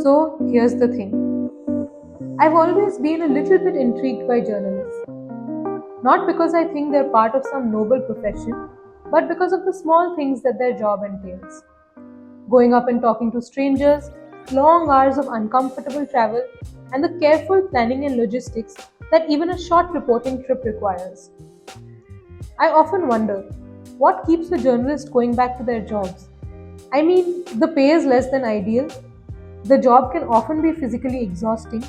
So here's the thing. I've always been a little bit intrigued by journalists. Not because I think they're part of some noble profession, but because of the small things that their job entails. Going up and talking to strangers, long hours of uncomfortable travel, and the careful planning and logistics that even a short reporting trip requires. I often wonder, what keeps a journalist going back to their jobs? I mean, the pay is less than ideal, the job can often be physically exhausting,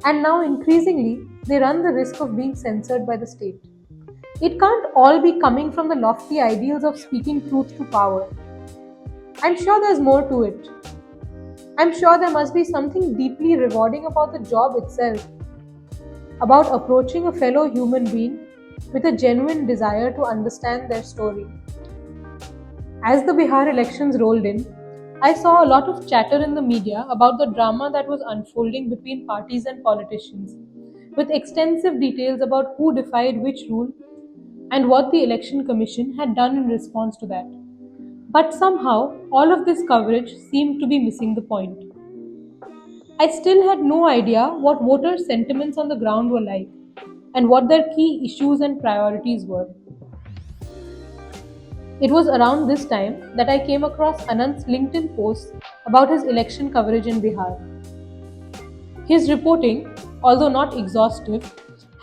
and now increasingly, they run the risk of being censored by the state. It can't all be coming from the lofty ideals of speaking truth to power. I'm sure there's more to it. I'm sure there must be something deeply rewarding about the job itself, about approaching a fellow human being with a genuine desire to understand their story. As the Bihar elections rolled in, I saw a lot of chatter in the media about the drama that was unfolding between parties and politicians, with extensive details about who defied which rule and what the election commission had done in response to that. But somehow, all of this coverage seemed to be missing the point. I still had no idea what voters' sentiments on the ground were like, and what their key issues and priorities were. It was around this time that I came across Anant's LinkedIn post about his election coverage in Bihar. His reporting, although not exhaustive,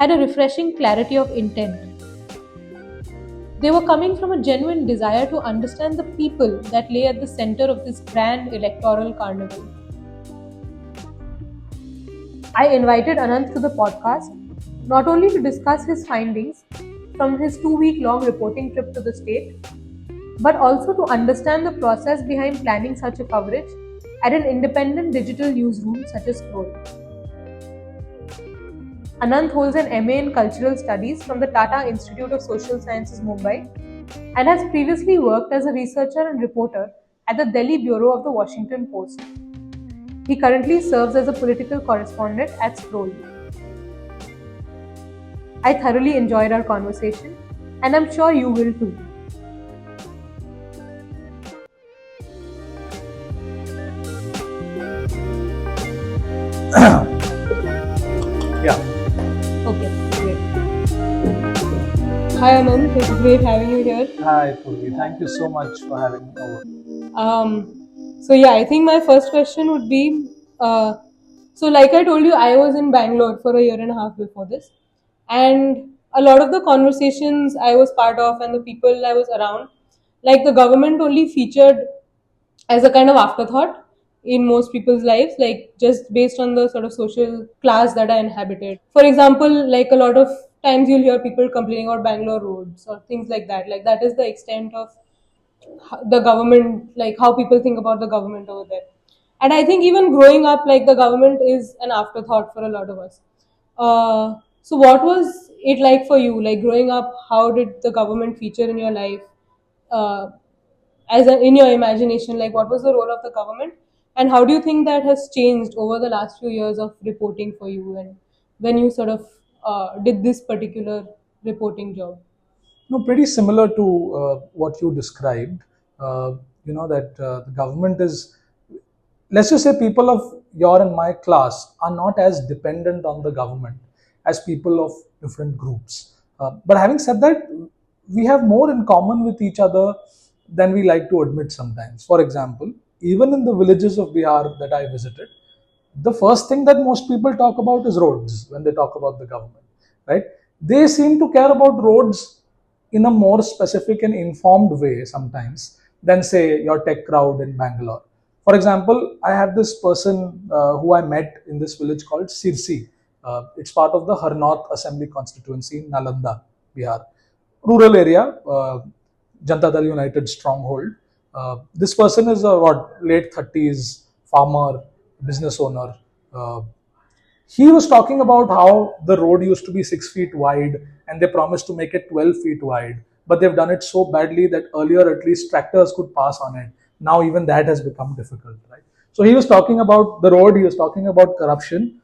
had a refreshing clarity of intent. They were coming from a genuine desire to understand the people that lay at the center of this grand electoral carnival. I invited Anant to the podcast not only to discuss his findings from his 2-week-long reporting trip to the state, but also to understand the process behind planning such a coverage at an independent digital newsroom such as Scroll. Anant holds an MA in Cultural Studies from the Tata Institute of Social Sciences, Mumbai, and has previously worked as a researcher and reporter at the Delhi bureau of the Washington Post. He currently serves as a political correspondent at Scroll. I thoroughly enjoyed our conversation, and I'm sure you will too. Yeah. Okay, great. Hi Anant, it's great having you here. Hi, Purvi. Thank you so much for having me over. I think my first question would be, like I told you, I was in Bangalore for a year and a half before this, and a lot of the conversations I was part of and the people I was around, like the government only featured as a kind of afterthought in most people's lives, like just based on the sort of social class that I inhabited. For example, like a lot of times you'll hear people complaining about Bangalore roads or things like that. Like that is the extent of the government, like how people think about the government over there. And I think even growing up, like the government is an afterthought for a lot of us. So what was it like for you? Like growing up, how did the government feature in your life? In your imagination, like what was the role of the government? And how do you think that has changed over the last few years of reporting for you and when you sort of did this particular reporting job? No, pretty similar to what you described. The government is, let's just say, people of your and my class are not as dependent on the government as people of different groups. But having said that, we have more in common with each other than we like to admit sometimes. For example, even in the villages of Bihar that I visited, the first thing that most people talk about is roads when they talk about the government, right? They seem to care about roads in a more specific and informed way sometimes than, say, your tech crowd in Bangalore. For example, I have this person who I met in this village called Sirsi. It's part of the North Assembly constituency in Nalanda, Bihar. Rural area, Jantana United stronghold. This person is a late 30s farmer, business owner. He was talking about how the road used to be 6 feet wide and they promised to make it 12 feet wide. But they've done it so badly that earlier at least tractors could pass on it. Now even that has become difficult, right? So he was talking about the road, he was talking about corruption.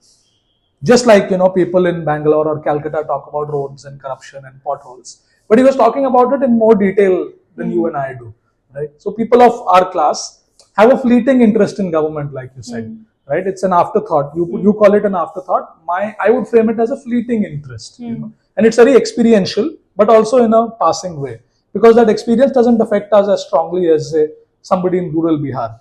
Just like, people in Bangalore or Calcutta talk about roads and corruption and potholes. But he was talking about it in more detail than you and I do, right? So people of our class have a fleeting interest in government, like you said. right? It's an afterthought. You call it an afterthought. I would frame it as a fleeting interest, and it's very experiential, but also in a passing way, because that experience doesn't affect us as strongly as say somebody in rural Bihar.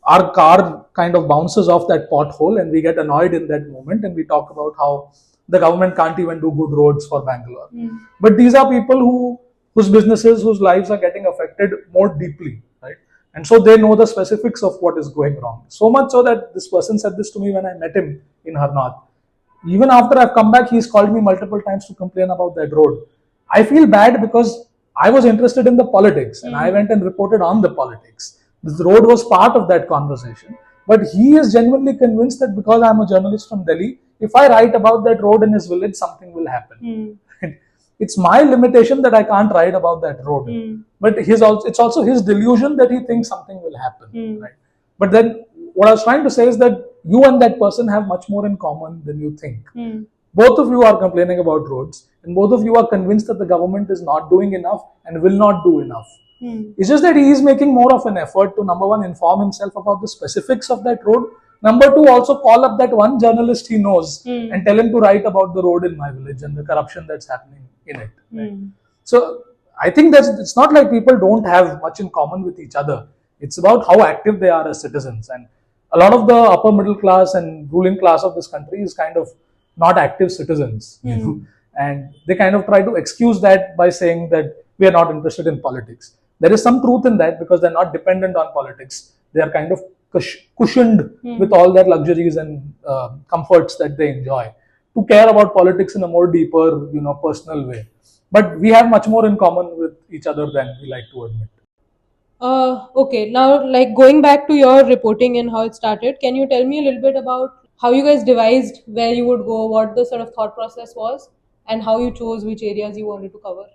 Our car kind of bounces off that pothole and we get annoyed in that moment, and we talk about how the government can't even do good roads for Bangalore. But these are people whose businesses, whose lives are getting affected more deeply, right? And so they know the specifics of what is going wrong. So much so that this person said this to me when I met him in Harnath. Even after I've come back, he's called me multiple times to complain about that road. I feel bad because I was interested in the politics and I went and reported on the politics. This road was part of that conversation. But he is genuinely convinced that because I'm a journalist from Delhi, if I write about that road in his village, something will happen. It's my limitation that I can't write about that road. But it's also his delusion that he thinks something will happen. Right? But then what I was trying to say is that you and that person have much more in common than you think. Both of you are complaining about roads, and both of you are convinced that the government is not doing enough and will not do enough. It's just that he is making more of an effort to, number one, inform himself about the specifics of that road. Number two, also call up that one journalist he knows and tell him to write about the road in my village and the corruption that's happening in it. Right? So I think it's not like people don't have much in common with each other. It's about how active they are as citizens. And a lot of the upper middle class and ruling class of this country is kind of not active citizens. And they kind of try to excuse that by saying that we are not interested in politics. There is some truth in that because they're not dependent on politics. They are kind of cushioned with all their luxuries and comforts that they enjoy to care about politics in a more deeper, personal way. But we have much more in common with each other than we like to admit. Okay, now like going back to your reporting and how it started, can you tell me a little bit about how you guys devised where you would go, what the sort of thought process was, and how you chose which areas you wanted to cover?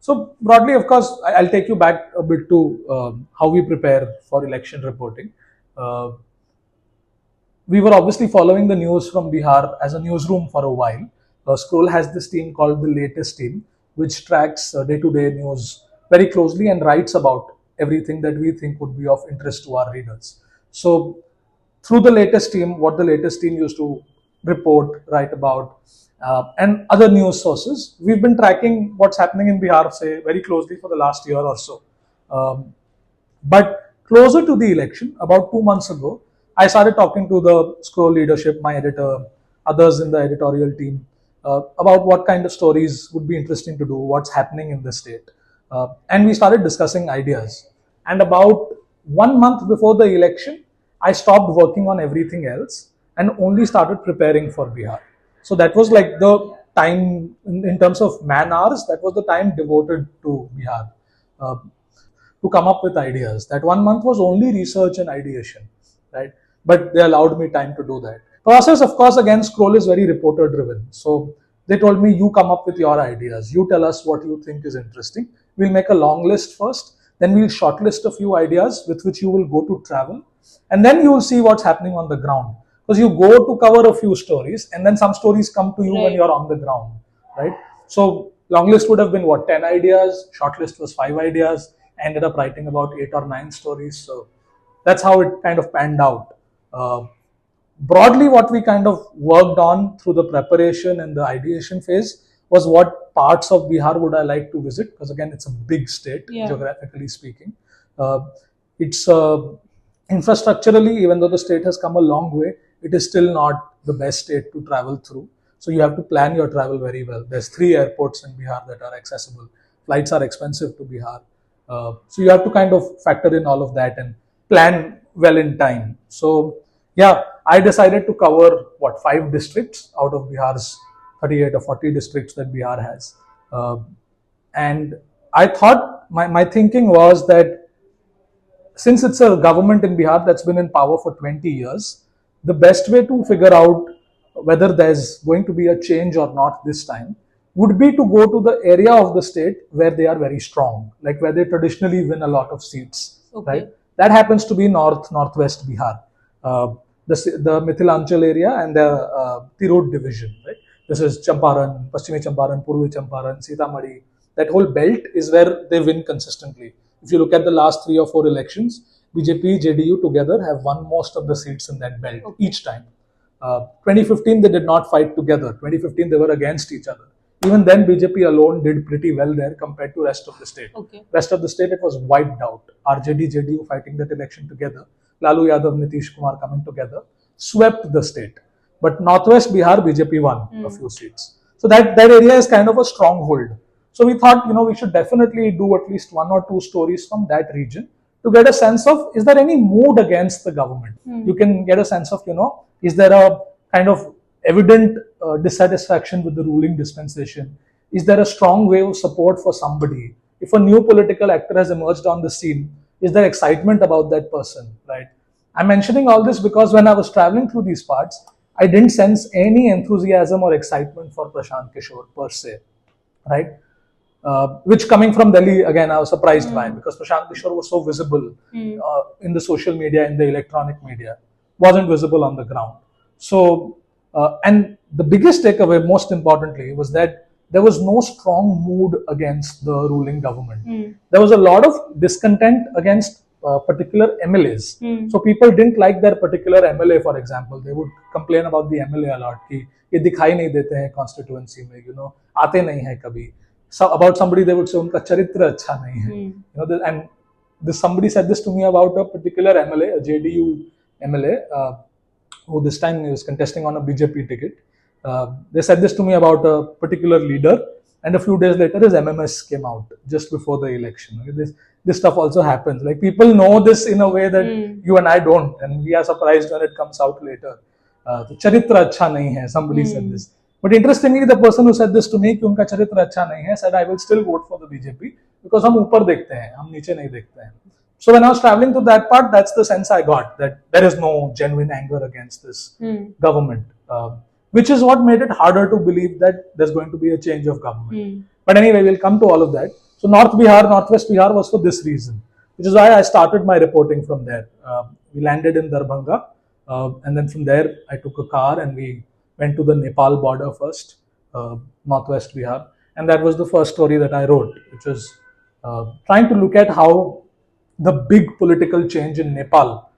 So broadly, of course, I'll take you back a bit to how we prepare for election reporting. We were obviously following the news from Bihar as a newsroom for a while. Scroll has this team called the Latest Team, which tracks day-to-day news very closely and writes about everything that we think would be of interest to our readers. So through the Latest Team, what the Latest Team used to report, write about, and other news sources, we've been tracking what's happening in Bihar, say, very closely for the last year or so. But closer to the election, about 2 months ago, I started talking to the Scroll leadership, my editor, others in the editorial team, about what kind of stories would be interesting to do, what's happening in the state. And we started discussing ideas. And about 1 month before the election, I stopped working on everything else and only started preparing for Bihar. So that was like the time, in terms of man hours, that was the time devoted to Bihar, to come up with ideas. That 1 month was only research and ideation, right? But they allowed me time to do that. Process, of course, again, Scroll is very reporter driven. So they told me, you come up with your ideas. You tell us what you think is interesting. We'll make a long list first. Then we'll shortlist a few ideas with which you will go to travel. And then you will see what's happening on the ground. Because you go to cover a few stories and then some stories come to you when you're on the ground, right? So long list would have been 10 ideas, shortlist was 5 ideas, I ended up writing about 8 or 9 stories. So that's how it kind of panned out. Broadly, what we kind of worked on through the preparation and the ideation phase was what parts of Bihar would I like to visit, because again, it's a big state, geographically speaking. It's infrastructurally, even though the state has come a long way, it is still not the best state to travel through. So you have to plan your travel very well. There's 3 airports in Bihar that are accessible. Flights are expensive to Bihar. So you have to kind of factor in all of that and plan well in time. So yeah, I decided to cover 5 districts out of Bihar's 38 or 40 districts that Bihar has. And I thought, my thinking was that since it's a government in Bihar that's been in power for 20 years, the best way to figure out whether there's going to be a change or not this time would be to go to the area of the state where they are very strong, like where they traditionally win a lot of seats, right? That happens to be North-West Bihar, the Mithilanchal area and the Tirut division, right? This is Champaran, Paschimi Champaran, Purvi Champaran, Sitamarhi. That whole belt is where they win consistently. If you look at the last 3 or 4 elections, BJP, JDU together have won most of the seats in that belt each time. 2015 they did not fight together. 2015 they were against each other. Even then BJP alone did pretty well there compared to rest of the state. Rest of the state it was wiped out. RJD, JDU fighting that election together. Lalu Yadav, Nitish Kumar coming together swept the state. But North-West Bihar BJP won a few seats. So that area is kind of a stronghold. So we thought, we should definitely do at least one or two stories from that region to get a sense of, is there any mood against the government? You can get a sense of, is there a kind of evident dissatisfaction with the ruling dispensation? Is there a strong wave of support for somebody? If a new political actor has emerged on the scene, is there excitement about that person, right? I'm mentioning all this because when I was traveling through these parts, I didn't sense any enthusiasm or excitement for Prashant Kishore per se, right? Which coming from Delhi, again, I was surprised by, because Prashant Kishore was so visible in the social media, in the electronic media, wasn't visible on the ground. So, and the biggest takeaway, most importantly, was that there was no strong mood against the ruling government. There was a lot of discontent against particular MLAs. So people didn't like their particular MLA, for example. They would complain about the MLA a lot. कि ये दिखाई नहीं देते हैं constituency में, आते नहीं हैं कभी. So about somebody they would say उनका चरित्र अच्छा नहीं है. And somebody said this to me about a particular MLA, a JDU MLA, who this time he was contesting on a BJP ticket. They said this to me about a particular leader, and a few days later his MMS came out just before the election. This stuff also happens. Like, people know this in a way that you and I don't, and we are surprised when it comes out later. Charitra acha nahi hai, somebody said this. But interestingly, the person who said this to me, कि उनका चरित्र अच्छा नहीं है, said I will still vote for the BJP because हम ऊपर देखते हैं, हम नीचे नहीं देखते हैं. So when I was traveling to that part, that's the sense I got, that there is no genuine anger against this government, which is what made it harder to believe that there's going to be a change of government. But anyway, we'll come to all of that. So North-West Bihar was for this reason, which is why I started my reporting from there. We landed in Darbhanga, and then from there I took a car and we went to the Nepal border first, North-West Bihar. And that was the first story that I wrote, which was trying to look at how the big political change in Nepal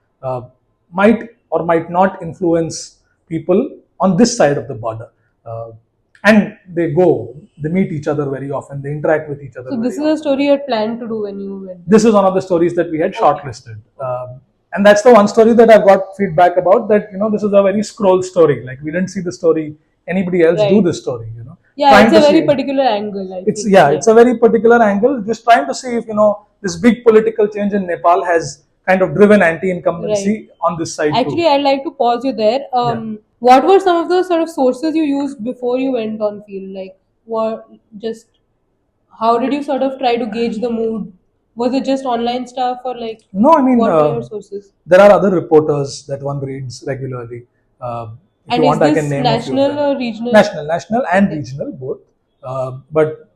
might or might not influence people on this side of the border. And they meet each other very often, they interact with each other. So this is a story you had planned to do when you went? This is one of the stories that we had shortlisted. And that's the one story that I've got feedback about, that, this is a very scroll story. Like, we didn't see the story, anybody else do this story, Yeah, it's a very particular angle. It's a very particular angle, just trying to see if, this big political change in Nepal has kind of driven anti-incumbency on this side. Actually, I'd like to pause you there. What were some of the sort of sources you used before you went on field? Like, how did you sort of try to gauge the mood? Was it just online stuff, or like? No, I mean, what were your sources? There are other reporters that one reads regularly. If you want, I can name national or regional? National and regional, both. But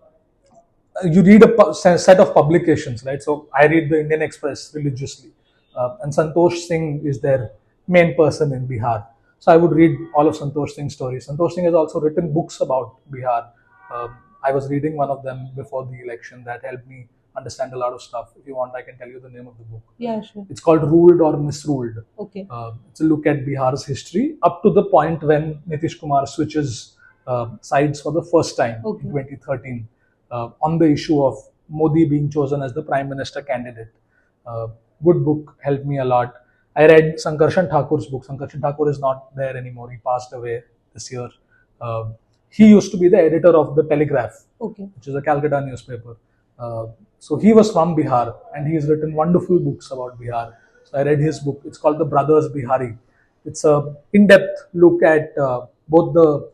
you read a set of publications, right? So I read the Indian Express religiously, and Santosh Singh is their main person in Bihar. So I would read all of Santosh Singh's stories. Santosh Singh has also written books about Bihar. I was reading one of them before the election that helped me understand a lot of stuff. If you want, I can tell you the name of the book. Yeah, sure. It's called Ruled or Misruled. Okay. It's a look at Bihar's history up to the point when Nitish Kumar switches sides for the first time in 2013 on the issue of Modi being chosen as the Prime Minister candidate. Good book, helped me a lot. I read Sankarshan Thakur's book. Sankarshan Thakur is not there anymore. He passed away this year. He used to be the editor of The Telegraph, which is a Calcutta newspaper. So he was from Bihar, and he has written wonderful books about Bihar. So I read his book. It's called The Brothers Bihari. It's a in-depth look at both the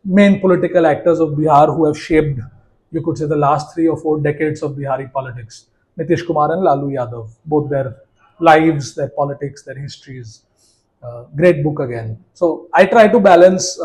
main political actors of Bihar who have shaped, you could say, the last 3 or 4 decades of Bihari politics. Nitish Kumar and Lalu Yadav, both their lives, their politics, their histories. Great book again. So I try to balance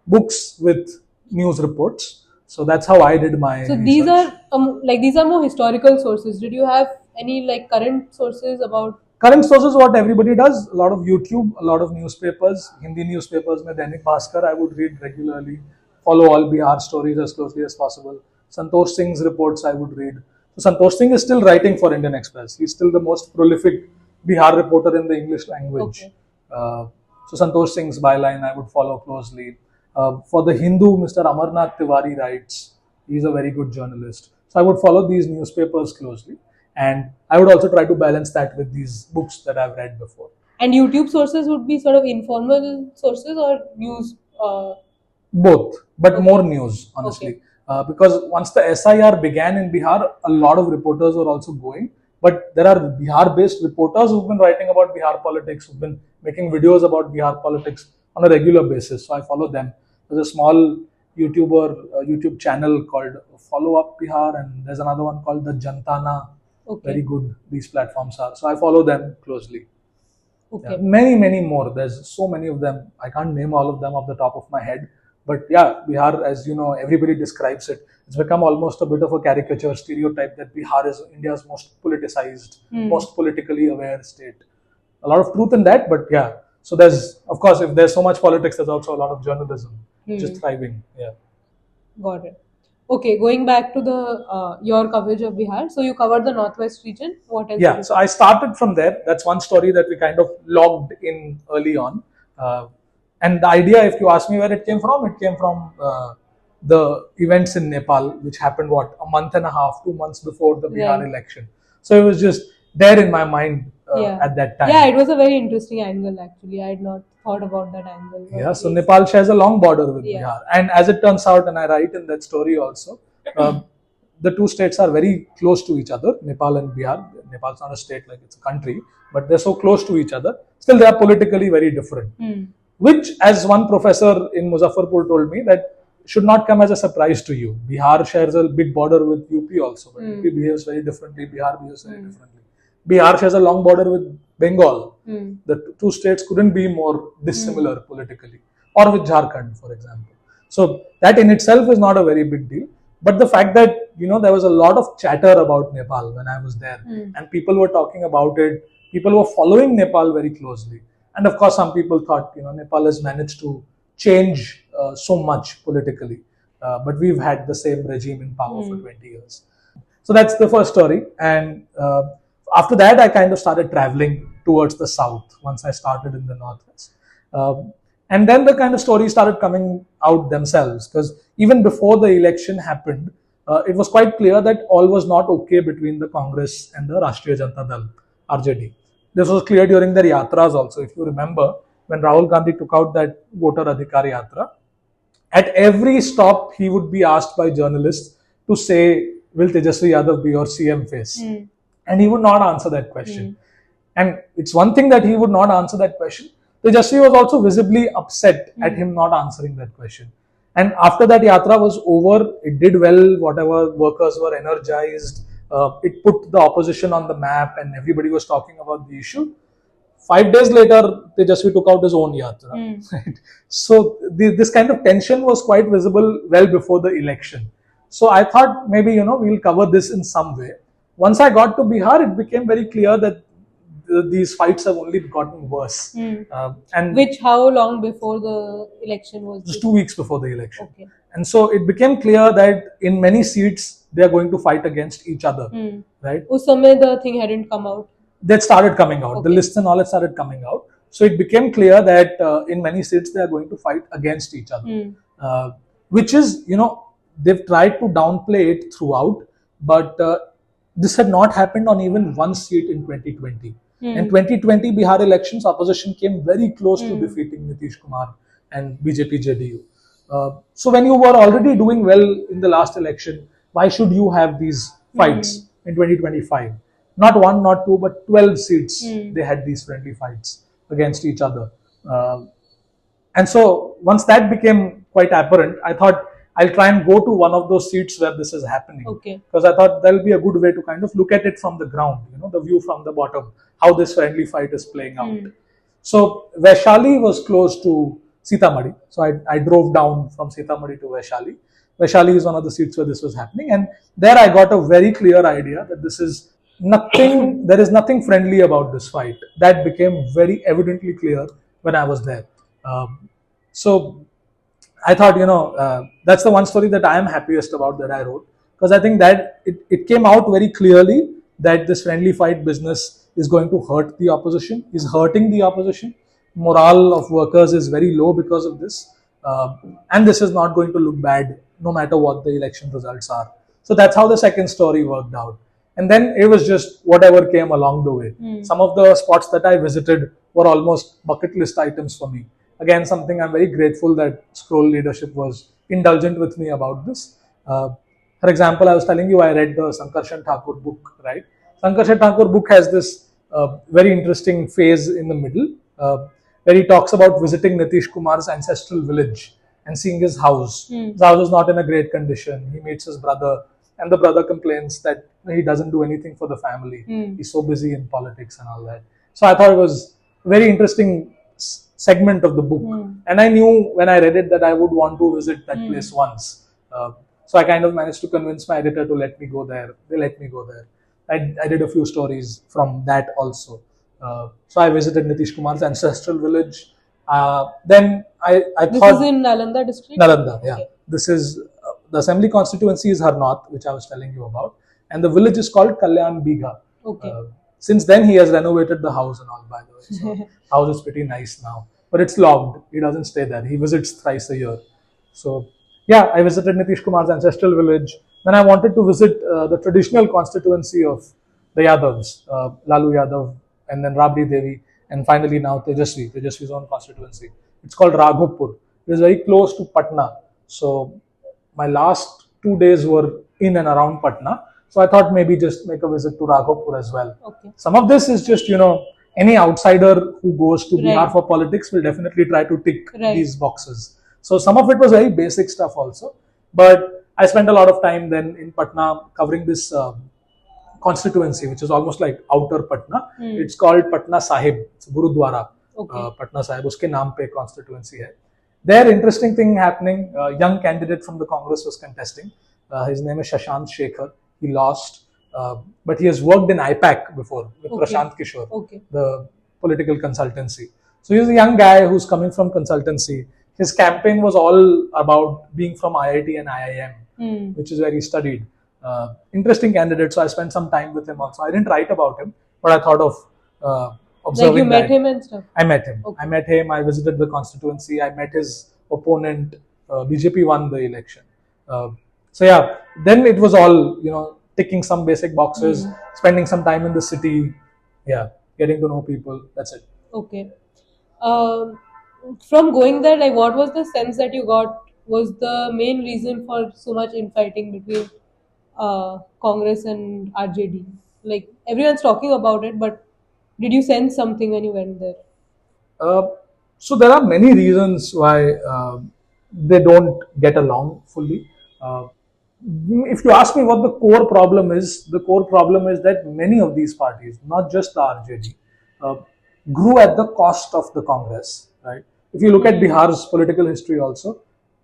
books with news reports. So that's how I did my research. These are more historical sources. Did you have any current sources about? Current sources, what everybody does, a lot of YouTube, a lot of newspapers, Hindi newspapers, mein Dainik Bhaskar, I would read regularly, follow all Bihar stories as closely as possible. Santosh Singh's reports I would read. So Santosh Singh is still writing for Indian Express. He's still the most prolific Bihar reporter in the English language. Okay. So Santosh Singh's byline I would follow closely. For the Hindu, Mr. Amarnath Tewary writes. He's a very good journalist. So I would follow these newspapers closely, and I would also try to balance that with these books that I've read before. And YouTube sources would be sort of informal sources or news? Both, but Okay. more news, honestly. Okay. Because once the SIR began in Bihar, a lot of reporters were also going. But there are Bihar-based reporters who've been writing about Bihar politics, who've been making videos about Bihar politics on a regular basis. So I follow them. There's a small YouTube channel called Followup Bihar, and there's another one called the Jantana. Okay. Very good these platforms are. So I follow them closely. Okay. Yeah, many more. There's so many of them. I can't name all of them off the top of my head. But yeah, Bihar, as you know, everybody describes it. It's become almost a bit of a caricature stereotype that Bihar is India's most politicized, most politically aware state. A lot of truth in that, but yeah. So there's, of course, if there's so much politics, there's also a lot of journalism just thriving. Yeah. Got it. Okay, going back to the your coverage of Bihar. So you covered the North-West region. What else? Yeah, so I started from there. That's one story that we kind of logged in early on. And the idea, if you ask me where it came from the events in Nepal, which happened, a month and a half, 2 months before the Bihar election. So it was just there in my mind at that time. Yeah, it was a very interesting angle actually. I had not thought about that angle. Yeah, so Nepal shares a long border with Bihar. And as it turns out, and I write in that story also, the two states are very close to each other, Nepal and Bihar. Nepal's not a state, like it's a country, but they're so close to each other. Still, they are politically very different. Which, as one professor in Muzaffarpur told me, that should not come as a surprise to you. Bihar shares a big border with UP also, but UP behaves very differently, Bihar behaves very differently. Bihar shares a long border with Bengal. The two states couldn't be more dissimilar politically, or with Jharkhand, for example. So that in itself is not a very big deal. But the fact that, there was a lot of chatter about Nepal when I was there, and people were talking about it, people were following Nepal very closely. And of course, some people thought, Nepal has managed to change so much politically. But we've had the same regime in power for 20 years. So that's the first story. And after that, I kind of started traveling towards the south once I started in the Northwest. And then the kind of stories started coming out themselves, because even before the election happened, it was quite clear that all was not okay between the Congress and the Rashtriya Janata Dal, RJD. This was clear during their yatras also. If you remember, when Rahul Gandhi took out that voter Adhikar Yatra, at every stop he would be asked by journalists to say, will Tejasvi Yadav be your CM face? And he would not answer that question. And it's one thing that he would not answer that question. Tejasvi was also visibly upset at him not answering that question. And after that yatra was over, it did well, whatever workers were energized. It put the opposition on the map and everybody was talking about the issue. 5 days later, Tejasvi took out his own yatra. Right? So this kind of tension was quite visible well before the election. So I thought maybe, we'll cover this in some way. Once I got to Bihar, it became very clear that these fights have only gotten worse. And how long before the election was? Just 2 weeks before the election. Okay. And so it became clear that in many seats, they are going to fight against each other. Right? Us samay the thing hadn't come out. That started coming out. The lists and all that started coming out. So it became clear that in many seats, they are going to fight against each other. Which is, they've tried to downplay it throughout. But this had not happened on even one seat in 2020. In 2020 Bihar elections, opposition came very close to defeating Nitish Kumar and BJP-JD. So when you were already doing well in the last election, why should you have these fights in 2025? Not 1, not 2, but 12 seats. They had these friendly fights against each other. And so once that became quite apparent, I thought I'll try and go to one of those seats where this is happening. Because I thought that'll be a good way to kind of look at it from the ground, the view from the bottom, how this friendly fight is playing out. So Vaishali was close to Sitamarhi. So I drove down from Sitamarhi to Vaishali. Vaishali is one of the seats where this was happening. And there I got a very clear idea that this is nothing, there is nothing friendly about this fight. That became very evidently clear when I was there. So I thought, that's the one story that I am happiest about that I wrote. because I think that it came out very clearly that this friendly fight business is going to hurt the opposition, is hurting the opposition. Morale of workers is very low because of this, and this is not going to look bad no matter what the election results are. So that's how the second story worked out. And then it was just whatever came along the way. Some of the spots that I visited were almost bucket list items for me. Again, something I'm very grateful that Scroll leadership was indulgent with me about this. For example, I was telling you I read the Sankarshan Thakur book, right? Sankarshan Thakur book has this very interesting phase in the middle where he talks about visiting Nitish Kumar's ancestral village and seeing his house. His house is not in a great condition. He meets his brother, and the brother complains that he doesn't do anything for the family. He's so busy in politics and all that. So I thought it was a very interesting segment of the book. And I knew when I read it that I would want to visit that place once. So I kind of managed to convince my editor to let me go there. They let me go there. I did a few stories from that also. So I visited Nitish Kumar's ancestral village. Then I thought... This is in Nalanda district? Nalanda, yeah. Okay. This is... the assembly constituency is Amarnath, which I was telling you about. And the village is called Kalyan Bigha. Okay. Since then, he has renovated the house and all, by the way. So house is pretty nice now. But it's locked. He doesn't stay there. He visits thrice a year. So, yeah, I visited Nitish Kumar's ancestral village. Then I wanted to visit the traditional constituency of the Yadavs, Lalu Yadav, and then Rabdi Devi, and finally now Tejaswi's own constituency. It's called Raghavpur. It is very close to Patna. So my last 2 days were in and around Patna. So I thought maybe just make a visit to Raghavpur as well. Okay. Some of this is just, any outsider who goes to Bihar for politics will definitely try to tick these boxes. So some of it was very basic stuff also. But I spent a lot of time then in Patna covering this constituency, which is almost like outer Patna. It's called Patna Sahib. It's Gurudwara. Okay. Patna Sahib, uske naam pe constituency hai. There, interesting thing happening. A young candidate from the Congress was contesting. His name is Shashant Shekhar. He lost, but he has worked in IPAC before with Prashant Kishore, the political consultancy. So he's a young guy who's coming from consultancy. His campaign was all about being from IIT and IIM, which is where he studied. Interesting candidate. So I spent some time with him also. I didn't write about him, but I thought of observing. Like you met him and stuff? I met him. Okay. I met him. I visited the constituency. I met his opponent. BJP won the election. So yeah, then it was all, ticking some basic boxes, spending some time in the city, getting to know people. That's it. Okay. From going there, like what was the sense that you got was the main reason for so much infighting between Congress and RJD? Like everyone's talking about it, but did you sense something when you went there? So there are many reasons why they don't get along fully. If you ask me what the core problem is that many of these parties, not just the RJD, grew at the cost of the Congress. Right? If you look at Bihar's political history also,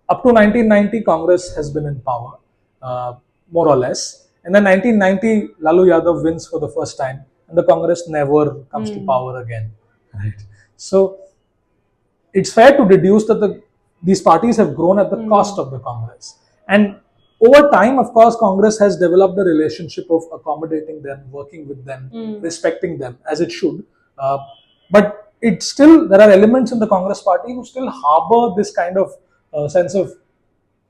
up to 1990, Congress has been in power, more or less. And then 1990, Lalu Yadav wins for the first time, and the Congress never comes to power again. Right? So it's fair to deduce that these parties have grown at the cost of the Congress. And over time, of course, Congress has developed a relationship of accommodating them, working with them, respecting them, as it should. But there are elements in the Congress party who still harbor this kind of sense of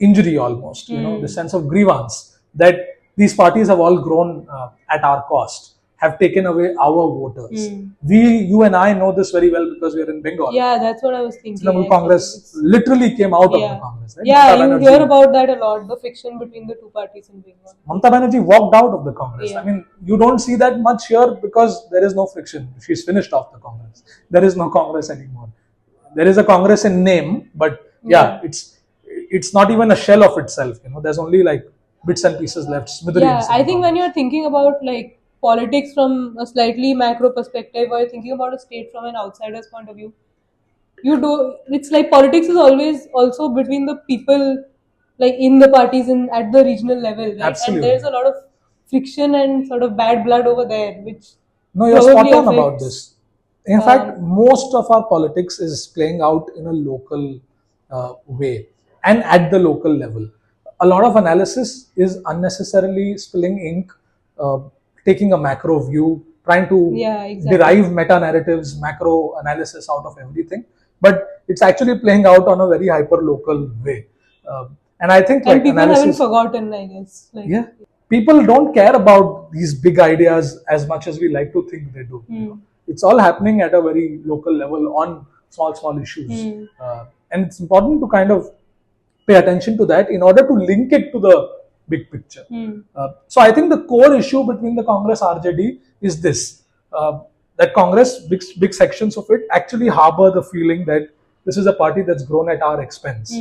injury almost, this sense of grievance that these parties have all grown at our cost, have taken away our voters. You and I know this very well because we are in Bengal. Yeah, that's what I was thinking. Trinamool Congress literally came out of the Congress. Right? Yeah, you hear about that a lot, the friction between the two parties in Bengal. Mamata Banerjee walked out of the Congress. I mean, you don't see that much here because there is no friction. She's finished off the Congress. There is no Congress anymore. There is a Congress in name, but it's not even a shell of itself. There's only like bits and pieces left. Yeah, I think when you're thinking about like politics from a slightly macro perspective, or you're thinking about a state from an outsider's point of view, it's like politics is always also between the people, like in the parties at the regional level, right? Absolutely. And there's a lot of friction and sort of bad blood over there, which you're spot on about this. In fact, most of our politics is playing out in a local way and at the local level. a lot of analysis is unnecessarily spilling ink, taking a macro view, trying to derive meta narratives, macro analysis out of everything. But it's actually playing out on a very hyper local way. And I think people haven't forgotten, I guess. People don't care about these big ideas as much as we like to think they do. It's all happening at a very local level on small issues. And it's important to kind of pay attention to that in order to link it to the big picture. So I think the core issue between the Congress RJD is this, that Congress, big sections of it actually harbor the feeling that this is a party that's grown at our expense.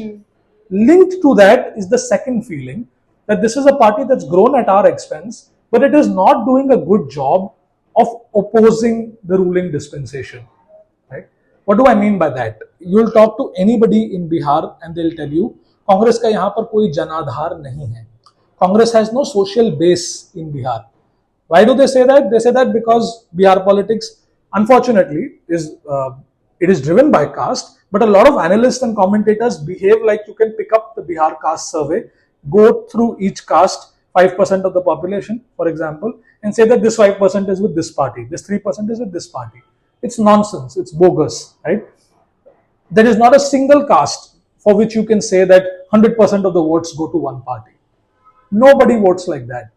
Linked to that is the second feeling that this is a party that's grown at our expense, but it is not doing a good job of opposing the ruling dispensation. Right? What do I mean by that? You'll talk to anybody in Bihar and they'll tell you, Congress का यहाँ पर कोई जनाधार नहीं है. Congress has no social base in Bihar. Why do they say that? They say that because Bihar politics, unfortunately, it is driven by caste, but a lot of analysts and commentators behave like you can pick up the Bihar caste survey, go through each caste, 5% of the population, for example, and say that this 5% is with this party, this 3% is with this party. It's nonsense, it's bogus, right? There is not a single caste for which you can say that 100% of the votes go to one party. Nobody votes like that.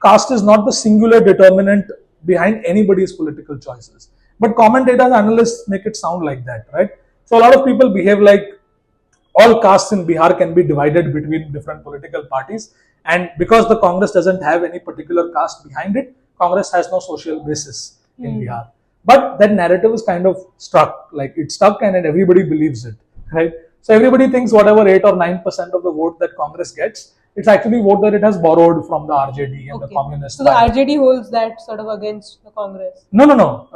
Caste is not the singular determinant behind anybody's political choices. But commentators and analysts make it sound like that, right? So a lot of people behave like all castes in Bihar can be divided between different political parties. And because the Congress doesn't have any particular caste behind it, Congress has no social basis in Bihar. But that narrative is kind of stuck, like it's stuck and everybody believes it, right? So everybody thinks whatever 8 or 9% of the vote that Congress gets, it's actually vote that it has borrowed from the RJD and the communists. So the RJD holds that sort of against the Congress? No.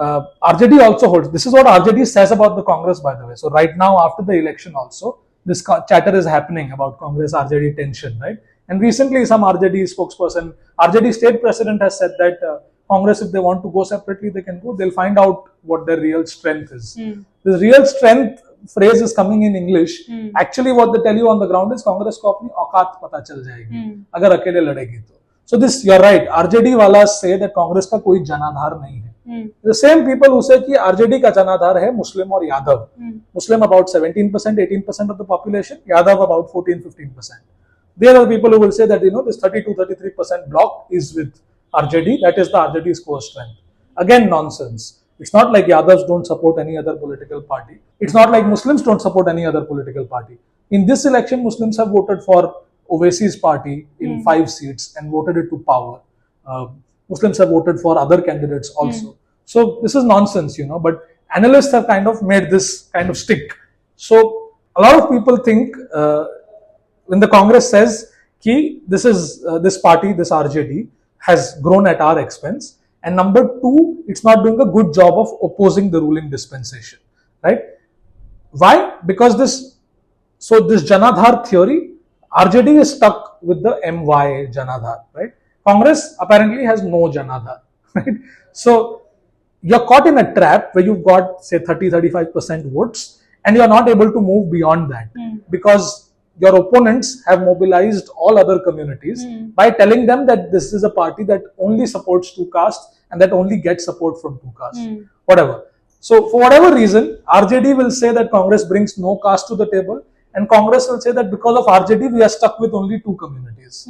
RJD also holds. This is what RJD says about the Congress, by the way. So right now, after the election also, this chatter is happening about Congress-RJD tension, right? And recently, some RJD spokesperson, RJD state president has said that Congress, if they want to go separately, they can go. They'll find out what their real strength is. The real strength phrase is coming in English. Actually, what they tell you on the ground is Congress को अपनी औकात पता चल जाएगी अगर अकेले लड़ेगी तो. So this, you're right. RJD वाला say that Congress का कोई जनाधार नहीं है. The same people who say कि RJD का जनाधार है Muslim और Yadav. Muslim about 17%, 18% of the population. Yadav about 14-15%. They are the people who will say that this 32-33% block is with RJD. That is the RJD's core strength. Again, nonsense. It's not like Yadavs don't support any other political party. It's not like Muslims don't support any other political party. In this election, Muslims have voted for Owaisi's party in 5 seats and voted it to power. Muslims have voted for other candidates also. So this is nonsense, but analysts have kind of made this kind of stick. So a lot of people think when the Congress says कि this party, this RJD, has grown at our expense. And number 2, it's not doing a good job of opposing the ruling dispensation, right? Why? Because this Janadhar theory, RJD is stuck with the MY Janadhar, right? Congress apparently has no Janadhar, right? So you're caught in a trap where you've got say 30-35% votes and you're not able to move beyond that because your opponents have mobilized all other communities by telling them that this is a party that only supports 2 castes and that only gets support from 2 castes, whatever. So for whatever reason, RJD will say that Congress brings no caste to the table and Congress will say that because of RJD, we are stuck with only 2 communities,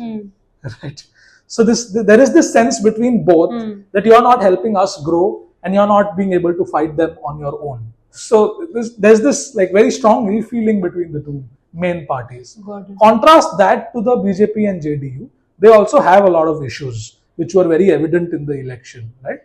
right? So there is this sense between both that you are not helping us grow and you are not being able to fight them on your own. So there's this like very strong ill feeling between the 2 main parties. Contrast that to the BJP and JDU. They also have a lot of issues which were very evident in the election, right?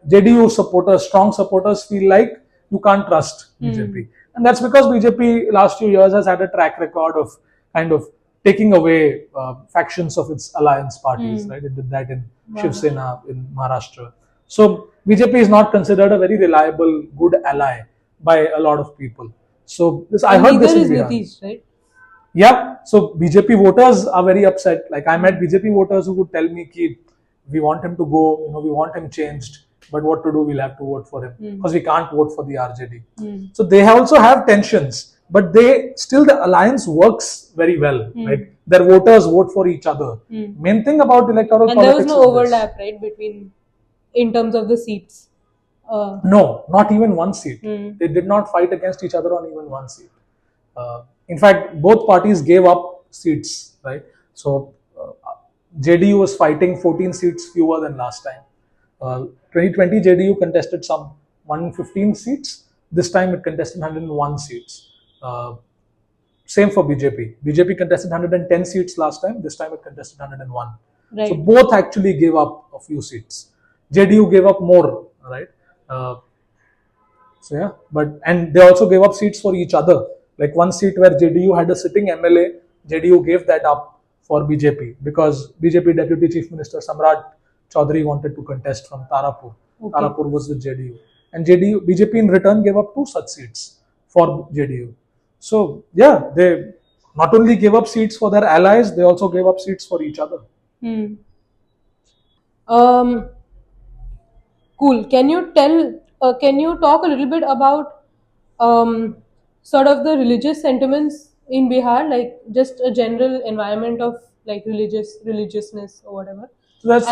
JDU supporters, strong supporters feel like you can't trust BJP. And that's because BJP last few years has had a track record of kind of taking away factions of its alliance parties, right? It did that in Shiv Sena in Maharashtra. So BJP is not considered a very reliable, good ally by a lot of people. So this, I heard this in Bihar. Nitish, right? Yeah. So BJP voters are very upset. Like I met BJP voters who would tell me ki we want him to go, we want him changed, but what to do? We'll have to vote for him because we can't vote for the RJD. So they also have tensions but they still, the alliance works very well. Like their voters vote for each other. Main thing about electoral And there politics was no is overlap, right, between in terms of the seats. no, not even one seat. They did not fight against each other on even one seat. In fact, both parties gave up seats, right? So JDU was fighting 14 seats fewer than last time. 2020 JDU contested some 115 seats. This time it contested 101 seats. Same for BJP. BJP contested 110 seats last time. This time it contested 101. Right. So both actually gave up a few seats. JDU gave up more, right? So yeah, and they also gave up seats for each other. Like one seat where JDU had a sitting MLA, JDU gave that up for BJP because BJP Deputy Chief Minister Samrat Chaudhary wanted to contest from Tarapur. Okay. Tarapur was with JDU, and BJP in return gave up 2 such seats for JDU. So yeah, they not only gave up seats for their allies, they also gave up seats for each other. Cool. Can you talk a little bit about sort of the religious sentiments in Bihar, like just a general environment of like religiousness or whatever? So that's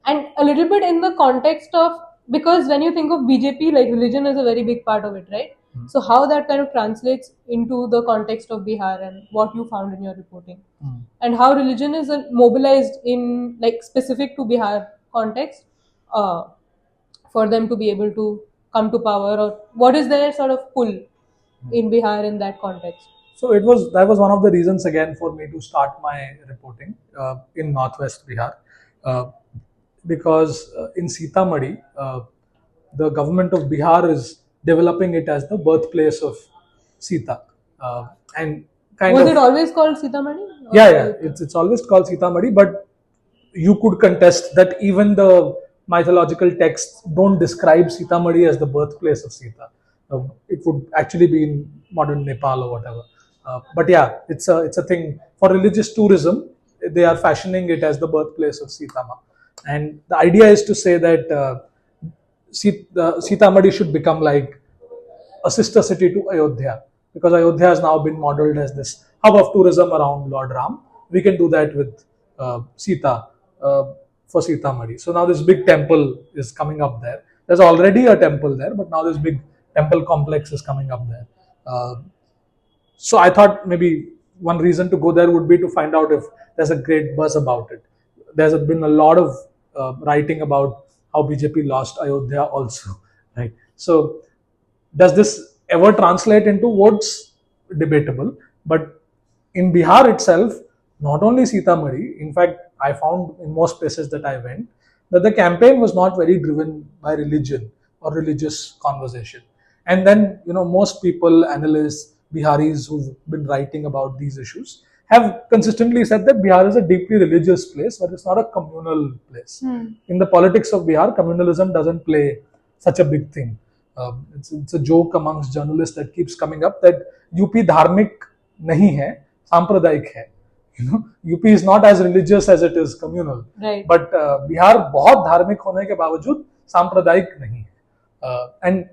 and a little bit in the context of, because when you think of BJP, like religion is a very big part of it, right? So how that kind of translates into the context of Bihar and what you found in your reporting, and how religion is mobilized in like specific to Bihar context for them to be able to come to power, or what is their sort of pull in Bihar in that context? So that was one of the reasons again for me to start my reporting in North-West Bihar, because in Sitamarhi, the government of Bihar is developing it as the birthplace of Sita, and was it always called Sitamarhi? Yeah, it's always called Sitamarhi, but you could contest that even the mythological texts don't describe Sitamarhi as the birthplace of Sita. It would actually be in modern Nepal or whatever. But yeah, it's a thing for religious tourism. They are fashioning it as the birthplace of Sita Ma, and the idea is to say that Sitamarhi should become like a sister city to Ayodhya, because Ayodhya has now been modeled as this hub of tourism around Lord Ram. We can do that with Sita for Sitamarhi. So now this big temple is coming up there. There's already a temple there, but now this big temple complex is coming up there. So I thought maybe one reason to go there would be to find out if there's a great buzz about it. There's been a lot of writing about how BJP lost Ayodhya also, right? So does this ever translate into votes? Debatable. But in Bihar itself, not only Sitamarhi, in fact, I found in most places that I went that the campaign was not very driven by religion or religious conversation. And then, most people, analysts, Biharis who've been writing about these issues have consistently said that Bihar is a deeply religious place, but it's not a communal place. In the politics of Bihar, communalism doesn't play such a big thing. It's a joke amongst journalists that keeps coming up that UP dharmik nahi hai, sampradayik hai. UP is not as religious as it is communal. Right. But Bihar बहुत धार्मिक होने के बावजूद सांप्रदायिक नहीं है. And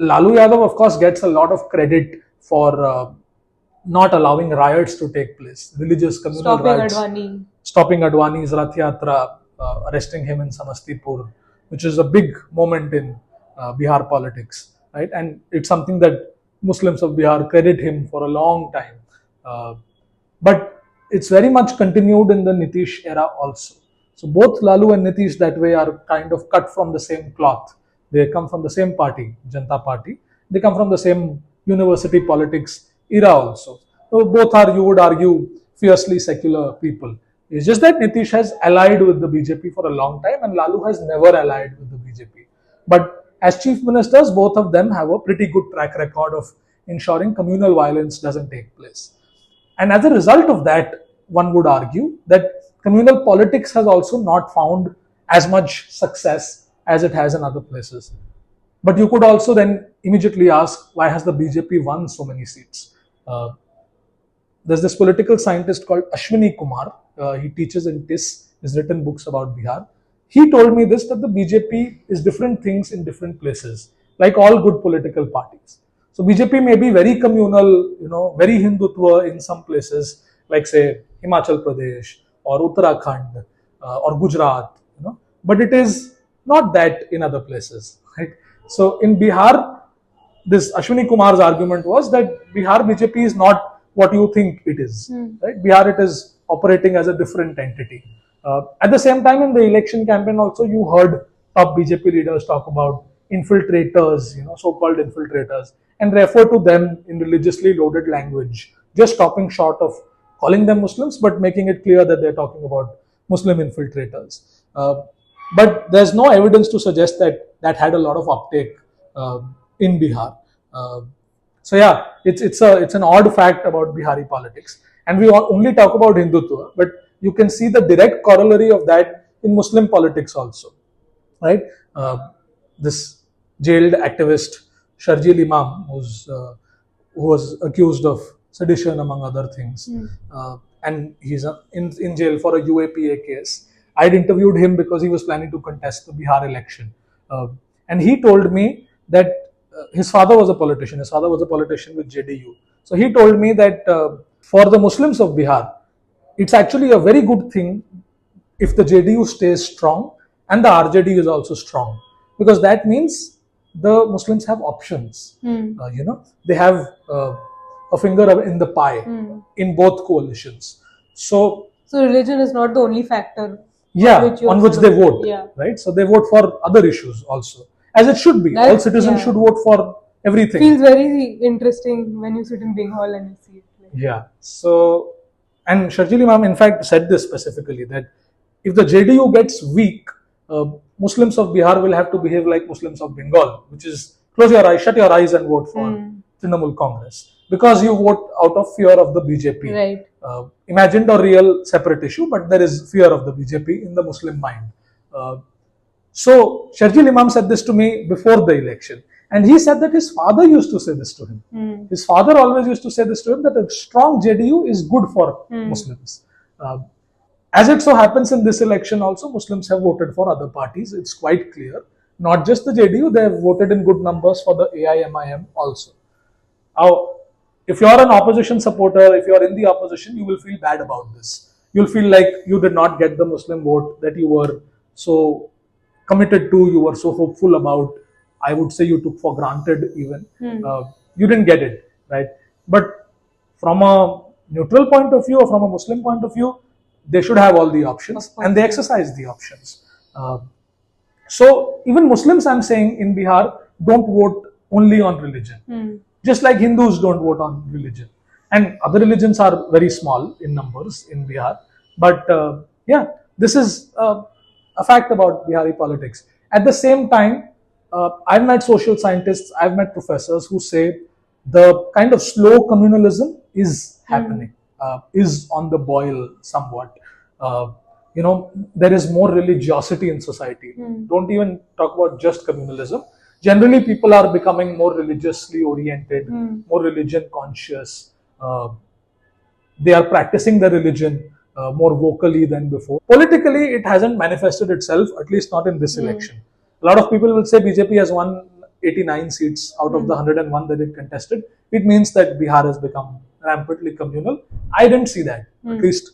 Lalu Yadav, of course, gets a lot of credit for not allowing riots to take place, religious communal riots. Stopping Advani's Rath Yatra, arresting him in Samastipur, which is a big moment in Bihar politics, right? And it's something that Muslims of Bihar credit him for a long time. But it's very much continued in the Nitish era also. So both Lalu and Nitish that way are kind of cut from the same cloth. They come from the same party, Janata Party. They come from the same university politics era also. So both are, you would argue, fiercely secular people. It's just that Nitish has allied with the BJP for a long time and Lalu has never allied with the BJP. But as chief ministers, both of them have a pretty good track record of ensuring communal violence doesn't take place. And as a result of that, one would argue that communal politics has also not found as much success as it has in other places. But you could also then immediately ask, why has the BJP won so many seats? There's this political scientist called Ashwani Kumar. He teaches in TIS, he's written books about Bihar. He told me this, that the BJP is different things in different places, like all good political parties. So BJP may be very communal, very Hindutva in some places, like say Himachal Pradesh or Uttarakhand or Gujarat, but it is not that in other places, right? So in Bihar, this Ashwani Kumar's argument was that Bihar BJP is not what you think it is, right? Bihar, it is operating as a different entity. At the same time, in the election campaign also, you heard top BJP leaders talk about infiltrators, so-called infiltrators, and refer to them in religiously loaded language, just stopping short of calling them Muslims, but making it clear that they're talking about Muslim infiltrators. But there's no evidence to suggest that that had a lot of uptake in Bihar. So yeah, it's an odd fact about Bihari politics, and we only talk about Hindutva, but you can see the direct corollary of that in Muslim politics also, right? This jailed activist Sharjeel Imam, who was accused of sedition among other things, and he's in jail for a UAPA case. I'd interviewed him because he was planning to contest the Bihar election, and he told me that his father was a politician. His father was a politician with JDU. So he told me that for the Muslims of Bihar, it's actually a very good thing if the JDU stays strong and the RJD is also strong, because that means the Muslims have options. They have a finger in the pie in both coalitions. So religion is not the only factor. On which they vote, right? So they vote for other issues also, as it should be. All citizens should vote for everything. Feels very interesting when you sit in Bengal and you see it. So, and Sharjeel Imam in fact said this specifically, that if the JDU gets weak, Muslims of Bihar will have to behave like Muslims of Bengal, which is close your eyes, shut your eyes and vote for Trinamool Congress, because you vote out of fear of the BJP. Right. Imagined or real separate issue, but there is fear of the BJP in the Muslim mind. So Sharjeel Imam said this to me before the election, and he said that his father used to say this to him. His father always used to say this to him, that a strong JDU is good for Muslims. As it so happens in this election also, Muslims have voted for other parties. It's quite clear. Not just the JDU, they have voted in good numbers for the AIMIM also. Now, if you're an opposition supporter, if you're in the opposition, you will feel bad about this. You'll feel like you did not get the Muslim vote that you were so committed to, you were so hopeful about. I would say you took for granted even. You didn't get it, right? But from a neutral point of view or from a Muslim point of view, they should have all the options, and they exercise the options. So even Muslims, I'm saying, in Bihar, don't vote only on religion. Just like Hindus don't vote on religion. And other religions are very small in numbers in Bihar. But this is a fact about Bihari politics. At the same time, I've met social scientists, I've met professors who say the kind of slow communalism is happening, is on the boil somewhat. There is more religiosity in society. Don't even talk about just communalism. Generally, people are becoming more religiously oriented, more religion conscious. They are practicing their religion more vocally than before. Politically, it hasn't manifested itself, at least not in this election. A lot of people will say BJP has won 89 seats out of the 101 that it contested. It means that Bihar has become rampantly communal. I didn't see that, at least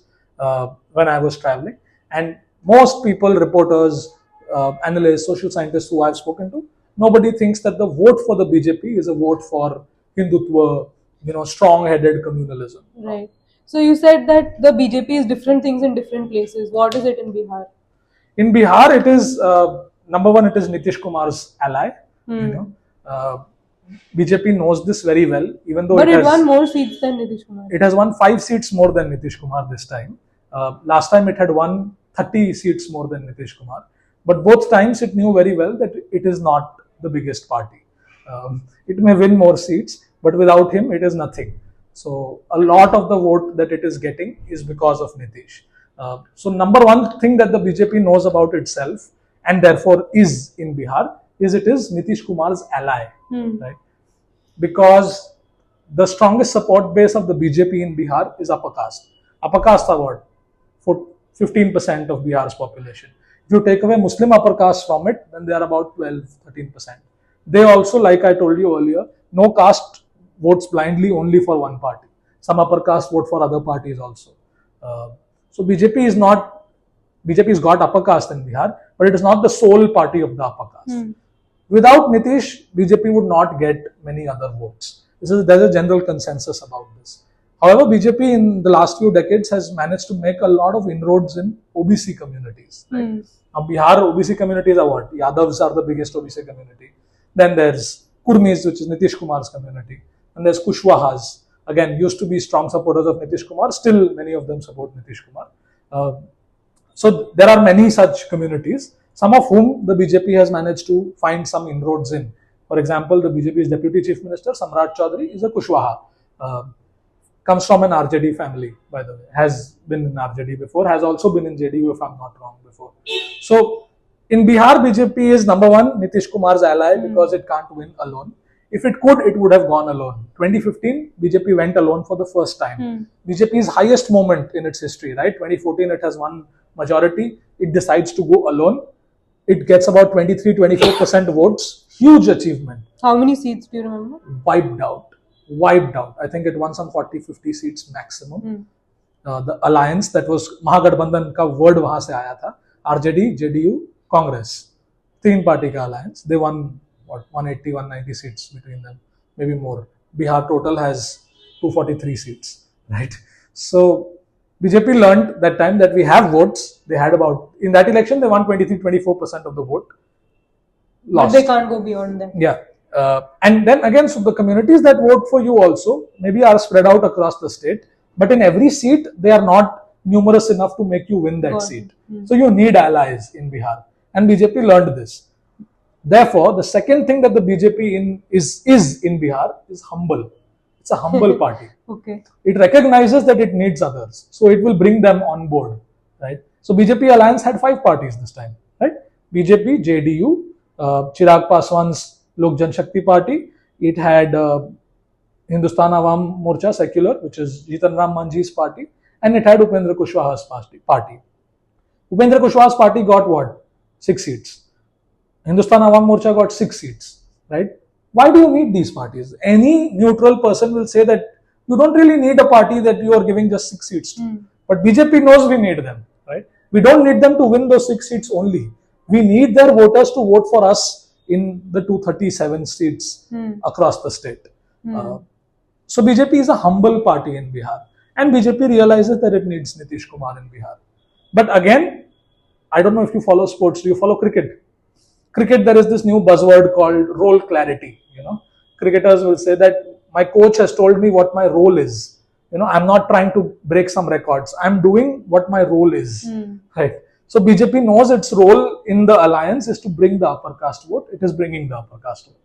when I was traveling. And most people, reporters, analysts, social scientists who I've spoken to, nobody thinks that the vote for the BJP is a vote for Hindutva, strong-headed communalism. Right. So you said that the BJP is different things in different places. What is it in Bihar? In Bihar, it is, number one, it is Nitish Kumar's ally. BJP knows this very well, even though it won more seats than Nitish Kumar. It has won 5 seats more than Nitish Kumar this time. Last time it had won 30 seats more than Nitish Kumar. But both times it knew very well that it is not the biggest party. It may win more seats, but without him, it is nothing. So a lot of the vote that it is getting is because of Nitish. So number one thing that the BJP knows about itself, and therefore is in Bihar, is it is Nitish Kumar's ally, right? Because the strongest support base of the BJP in Bihar is upper caste. Upper caste are what? For 15% of Bihar's population. If you take away Muslim upper caste from it, then they are about 12-13%. They also, like I told you earlier, no caste votes blindly only for one party. Some upper caste vote for other parties also. So BJP's got upper caste in Bihar, but it is not the sole party of the upper caste. Without Nitish, BJP would not get many other votes. There's a general consensus about this. However, BJP in the last few decades has managed to make a lot of inroads in OBC communities. Right? Now, Bihar OBC communities are what? Yadavs are the biggest OBC community. Then there's Kurmis, which is Nitish Kumar's community. And there's Kushwahas. Again, used to be strong supporters of Nitish Kumar. Still, many of them support Nitish Kumar. So there are many such communities, some of whom the BJP has managed to find some inroads in. For example, the BJP's Deputy Chief Minister, Samrat Chaudhary, is a Kushwaha. Comes from an RJD family, by the way. Has been in RJD before, has also been in JDU, if I'm not wrong, before. So, in Bihar, BJP is number one, Nitish Kumar's ally, because it can't win alone. If it could, it would have gone alone. 2015, BJP went alone for the first time. BJP's highest moment in its history, right? 2014, it has won majority. It decides to go alone. It gets about 23-24% votes. Huge achievement. How many seats do you remember? Wiped out. I think it won some 40-50 seats maximum. The alliance that was Mahagathbandhan ka word wahan se aaya tha. RJD, JDU, Congress. 3-party ka alliance. They won what 180-190 seats between them, maybe more. Bihar total has 243 seats, right? So BJP learned that time that we have votes. They had about, in that election, they won 23-24% of the vote. Lost. But they can't go beyond that. Yeah. And then again, so the communities that vote for you also maybe are spread out across the state, but in every seat, they are not numerous enough to make you win that seat. So you need allies in Bihar. And BJP learned this. Therefore, the second thing that the BJP is in Bihar is humble. It's a humble party. Okay. It recognizes that it needs others. So it will bring them on board. Right? So BJP alliance had 5 parties this time. Right? BJP, JDU, Chirag Paswan's Lok Janshakti Party. It had Hindustan Awam Morcha Secular, which is Jitan Ram Manjhi's party. And it had Upendra Kushwaha's party. Upendra Kushwaha's party got what? 6 seats. Hindustan Awam Morcha got 6 seats, right? Why do you need these parties? Any neutral person will say that you don't really need a party that you are giving just 6 seats to. But BJP knows we need them, right? We don't need them to win those 6 seats only. We need their voters to vote for us in the 237 seats across the state. So BJP is a humble party in Bihar. And BJP realizes that it needs Nitish Kumar in Bihar. But again, I don't know if you follow sports. Do you follow cricket? Cricket, there is this new buzzword called role clarity. Cricketers will say that my coach has told me what my role is. I'm not trying to break some records. I'm doing what my role is. Right. So BJP knows its role in the alliance is to bring the upper caste vote. It is bringing the upper caste vote.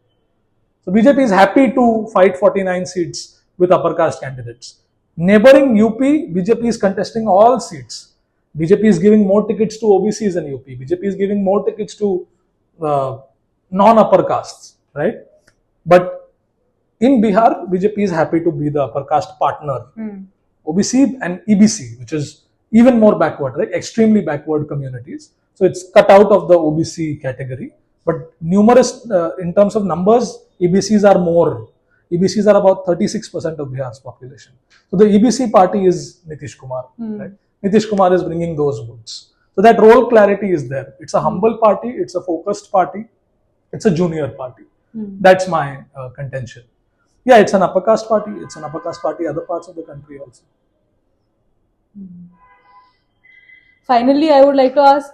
So BJP is happy to fight 49 seats with upper caste candidates. Neighboring UP, BJP is contesting all seats. BJP is giving more tickets to OBCs in UP. BJP is giving more tickets to non-upper castes, right? But in Bihar, BJP is happy to be the upper caste partner. OBC and EBC, which is even more backward, right? Extremely backward communities. So it's cut out of the OBC category. But numerous, in terms of numbers, EBCs are more. EBCs are about 36% of Bihar's population. So the EBC party is Nitish Kumar, right? Nitish Kumar is bringing those votes. So that role clarity is there. It's a humble party. It's a focused party. It's a junior party. That's my contention. Yeah, it's an upper caste party. It's an upper caste party other parts of the country also. Finally, I would like to ask,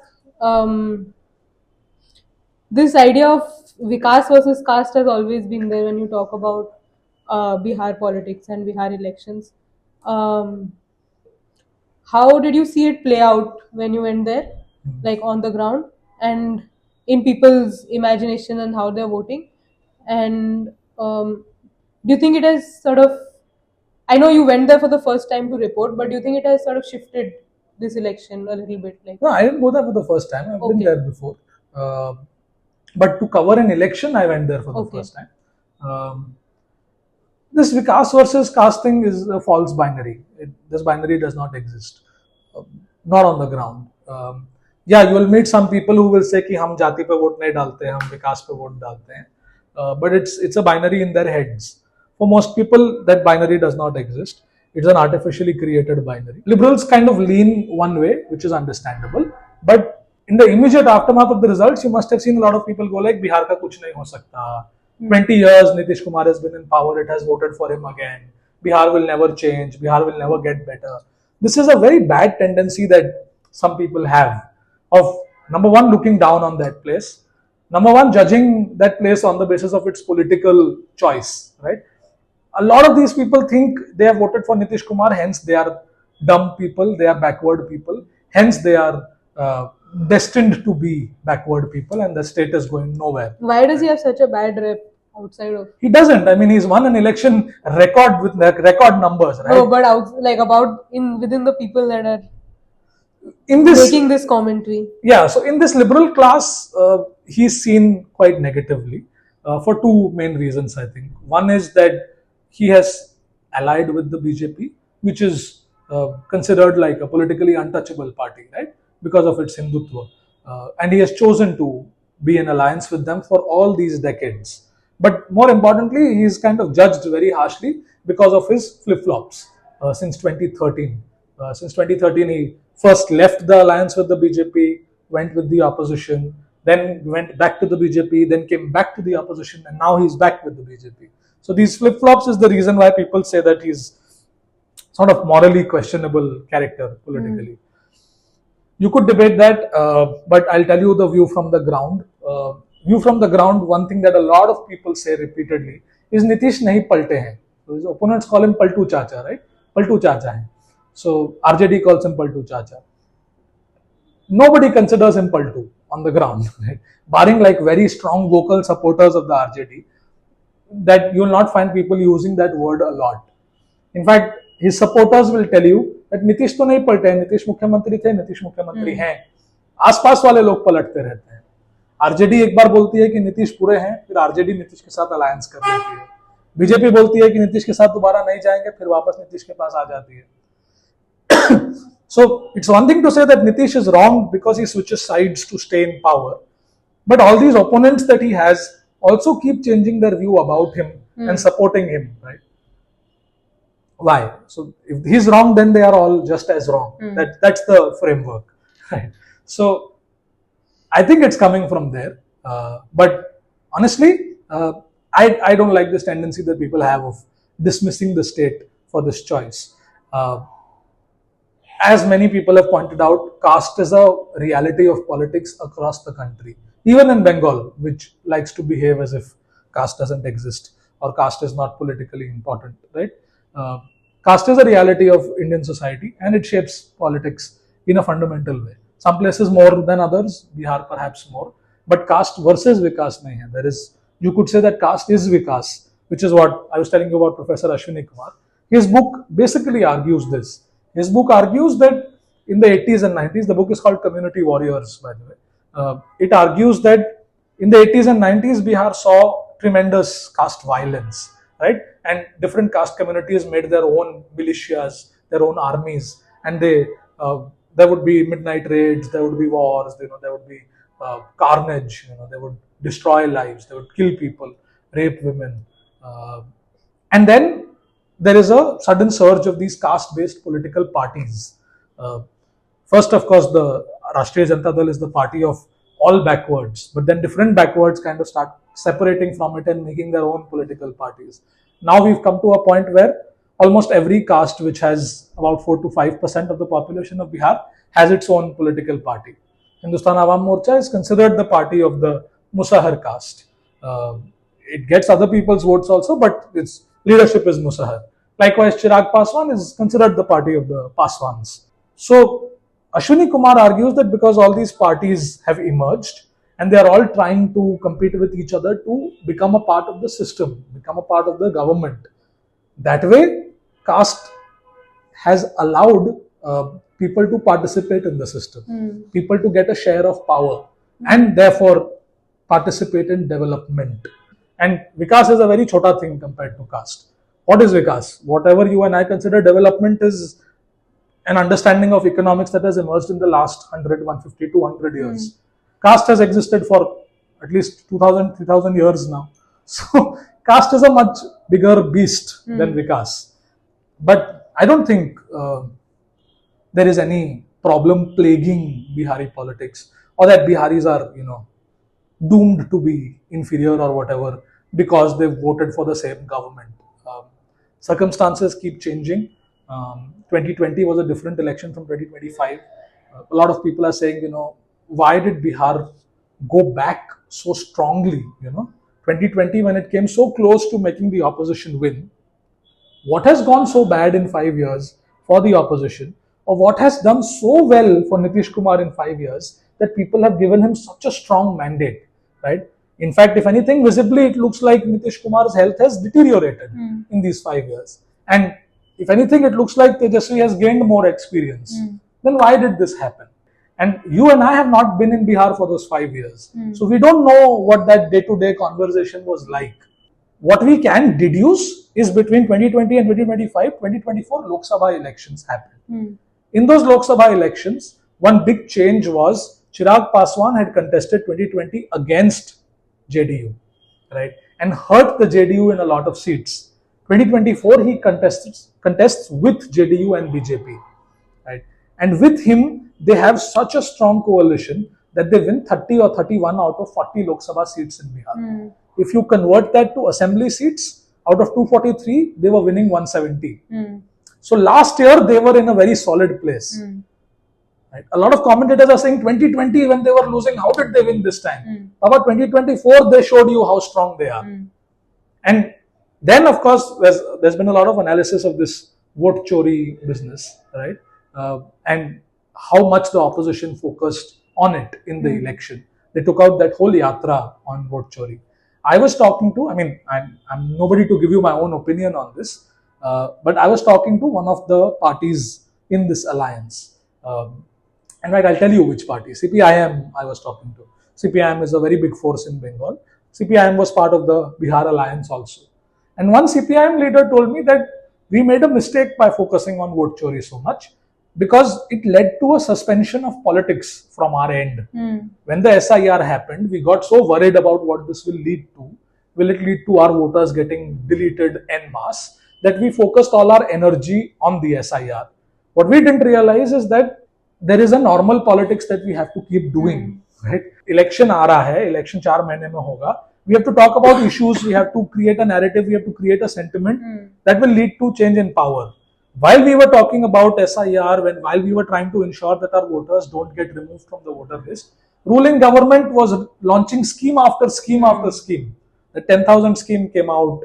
this idea of Vikaas versus caste has always been there when you talk about Bihar politics and Bihar elections. How did you see it play out when you went there, like on the ground and in people's imagination and how they're voting? And do you think it has sort of, I know you went there for the first time to report, but do you think it has sort of shifted this election a little bit? No, I didn't go there for the first time. I've been there before. But to cover an election, I went there for the first time. This Vikaas versus caste thing is a false binary. This binary does not exist. Not on the ground. Yeah, you will meet some people who will say कि हम जाति पे vote नहीं डालते, हम विकास पे vote डालते हैं. but it's a binary in their heads. For most people, that binary does not exist. It's an artificially created binary. Liberals kind of lean one way, which is understandable, but in the immediate aftermath of the results, you must have seen a lot of people go like, Bihar ka kuch nahi ho sakta. 20 years Nitish Kumar has been in power, it has voted for him again. Bihar will never change, Bihar will never get better. This is a very bad tendency that some people have of, number one, looking down on that place. Number one, judging that place on the basis of its political choice, right? A lot of these people think they have voted for Nitish Kumar, hence they are dumb people, they are backward people, hence they are destined to be backward people, and the state is going nowhere. Why does he have such a bad rep outside of? He doesn't. I mean, he's won an election record with record numbers, right? No, but within the people that are in this, making this commentary. Yeah, so in this liberal class, he's seen quite negatively for two main reasons, I think. One is that he has allied with the BJP, which is considered like a politically untouchable party, right? Because of its Hindutva. And he has chosen to be in alliance with them for all these decades. But more importantly, he is kind of judged very harshly because of his flip-flops since 2013. Since 2013, he first left the alliance with the BJP, went with the opposition, then went back to the BJP, then came back to the opposition, and now he's back with the BJP. So these flip-flops is the reason why people say that he's sort of morally questionable character politically. You could debate that, but I'll tell you the view from the ground. One thing that a lot of people say repeatedly is Nitish nahi palte hain. So his opponents call him Paltu Chacha, right? Paltu Chacha hai. So RJD calls him Paltu Chacha. Nobody considers him Paltu on the ground, right? Barring like very strong vocal supporters of the RJD, that you will not find people using that word a lot. In fact, his supporters will tell you that Nitish to nahi palte hain, Nitish मुख्यमंत्री थे, Nitish मुख्यमंत्री हैं. आसपास वाले लोग पलटते रहते हैं. RJD एक बार बोलती है कि नीतीश पूरे हैं, फिर आरजेडी नीतीश के साथ अलायंस कर लेती है. बीजेपी बोलती है कि नीतीश के साथ दोबारा नहीं जाएंगे, फिर वापस नीतीश के पास आ जाती है. So it's one thing to say that Nitish is wrong because he switches sides to stay in power, but all these opponents that he has also keep changing their view about him and supporting him, right? Why? So if he's wrong, then they are all just as wrong. That's the framework, right? So I think it's coming from there. But honestly, I don't like this tendency that people have of dismissing the state for this choice. As many people have pointed out, caste is a reality of politics across the country. Even in Bengal, which likes to behave as if caste doesn't exist or caste is not politically important, right? Caste is a reality of Indian society and it shapes politics in a fundamental way. Some places more than others, Bihar perhaps more, but caste versus Vikaas nahi hai. There is, you could say that caste is Vikaas, which is what I was telling you about Professor Ashwani Kumar. His book basically argues this. His book argues that in the 80s and 90s, the book is called Community Warriors, by the way. It argues that in the 80s and 90s, Bihar saw tremendous caste violence, right? And different caste communities made their own militias, their own armies, and there would be midnight raids, there would be wars, there would be carnage, they would destroy lives, they would kill people, rape women, and then there is a sudden surge of these caste-based political parties. First, of course, the Rashtriya Janata Dal is the party of all backwards, but then different backwards kind of start separating from it and making their own political parties. Now we've come to a point where almost every caste, which has about 4 to 5% of the population of Bihar, has its own political party. Hindustan Awam Morcha is considered the party of the Musahar caste. It gets other people's votes also, but its leadership is Musahar. Likewise, Chirag Paswan is considered the party of the Paswans. So, Ashwani Kumar argues that because all these parties have emerged and they are all trying to compete with each other to become a part of the system, become a part of the government, that way, caste has allowed people to participate in the system, people to get a share of power and therefore participate in development. And Vikaas is a very chota thing compared to caste. What is Vikaas? Whatever you and I consider development is an understanding of economics that has emerged in the last 100, 150, 200 years. Caste has existed for at least 2000, 3000 years now. So caste is a much bigger beast than Vikaas. But I don't think there is any problem plaguing Bihari politics, or that Biharis are, doomed to be inferior or whatever because they've voted for the same government. Circumstances keep changing. 2020 was a different election from 2025. A lot of people are saying, why did Bihar go back so strongly? 2020, when it came so close to making the opposition win, what has gone so bad in 5 years for the opposition, or what has done so well for Nitish Kumar in 5 years that people have given him such a strong mandate, right? In fact, if anything, visibly it looks like Nitish Kumar's health has deteriorated in these 5 years. And if anything, it looks like Tejasvi has gained more experience. Then why did this happen? And you and I have not been in Bihar for those 5 years. So we don't know what that day-to-day conversation was like. What we can deduce is between 2020 and 2025, 2024 Lok Sabha elections happened. In those Lok Sabha elections, one big change was Chirag Paswan had contested 2020 against JDU, right? And hurt the JDU in a lot of seats. 2024 he contests with JDU and BJP, right? And with him, they have such a strong coalition that they win 30 or 31 out of 40 Lok Sabha seats in Bihar. If you convert that to assembly seats, out of 243, they were winning 170. So last year, they were in a very solid place. Right? A lot of commentators are saying 2020, when they were losing, how did they win this time? About 2024, they showed you how strong they are. And then, of course, there's been a lot of analysis of this vote chori business, right? And how much the opposition focused on it in the election. They took out that whole yatra on vote chori. I was talking to, I'm nobody to give you my own opinion on this, but I was talking to one of the parties in this alliance. And right, I'll tell you which party. CPIM I was talking to. CPIM is a very big force in Bengal. CPIM was part of the Bihar alliance also. And one CPIM leader told me that we made a mistake by focusing on vote chori so much, because it led to a suspension of politics from our end. When the SIR happened, we got so worried about what this will lead to. Will it lead to our voters getting deleted en masse, that we focused all our energy on the SIR. What we didn't realize is that there is a normal politics that we have to keep doing. Right? Election aa raha hai, election 4 mahine mein hoga. We have to talk about issues, we have to create a narrative, we have to create a sentiment that will lead to change in power. While we were talking about SIR, while we were trying to ensure that our voters don't get removed from the voter list, ruling government was launching scheme after scheme after scheme. The 10,000 scheme came out.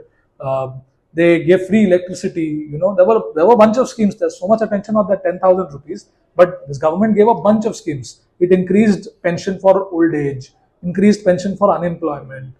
They gave free electricity. There were a bunch of schemes. There's so much attention on that 10,000 rupees, but this government gave a bunch of schemes. It increased pension for old age, increased pension for unemployment.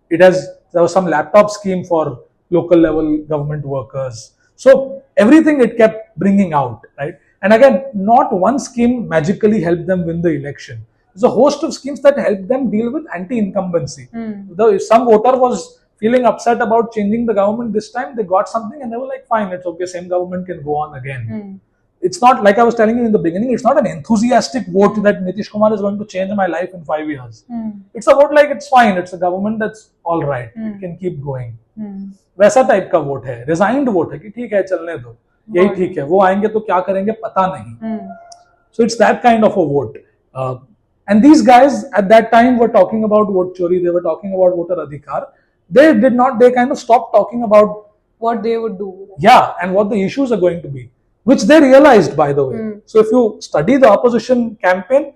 There was some laptop scheme for local level government workers. So everything it kept bringing out, right? And again, not one scheme magically helped them win the election. There's a host of schemes that helped them deal with anti-incumbency. If some voter was feeling upset about changing the government this time, they got something and they were like, fine, it's okay, same government can go on again. It's not, like I was telling you in the beginning, it's not an enthusiastic vote that Nitish Kumar is going to change my life in 5 years. It's a vote like, it's fine, it's a government that's all right, it can keep going. वैसा type का vote है, resigned vote है कि ठीक है चलने दो, यही ठीक है, वो आएंगे तो क्या करेंगे पता नहीं. So it's that kind of a vote. And these guys at that time were talking about vote chori, they were talking about voter adhikar. They kind of stopped talking about what they would do. Yeah, and what the issues are going to be, which they realized, by the way. So if you study the opposition campaign,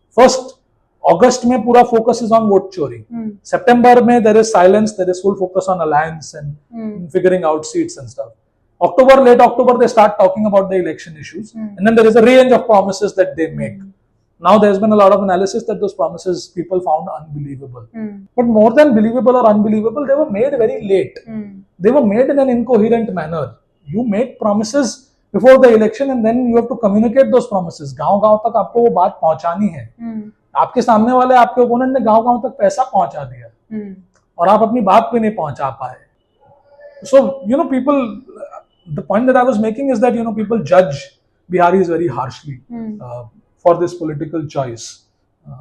first August mein pura focus is on vote chori. September mein there is silence, there is full focus on alliance and figuring out seats and stuff. Late October, they start talking about the election issues. And then there is a range of promises that they make. Now there's been a lot of analysis that those promises people found unbelievable. But more than believable or unbelievable, they were made very late. They were made in an incoherent manner. You make promises before the election and then you have to communicate those promises. गांव-गांव तक आपको वो बात पहुंचानी है. आपके सामने वाले आपके ओपोनेंट ने गांव-गांव तक पैसा पहुंचा दिया और आप अपनी बात पे नहीं पहुंचा पाए. So, people, the point that I was making is that, people judge Biharis very harshly for this political choice.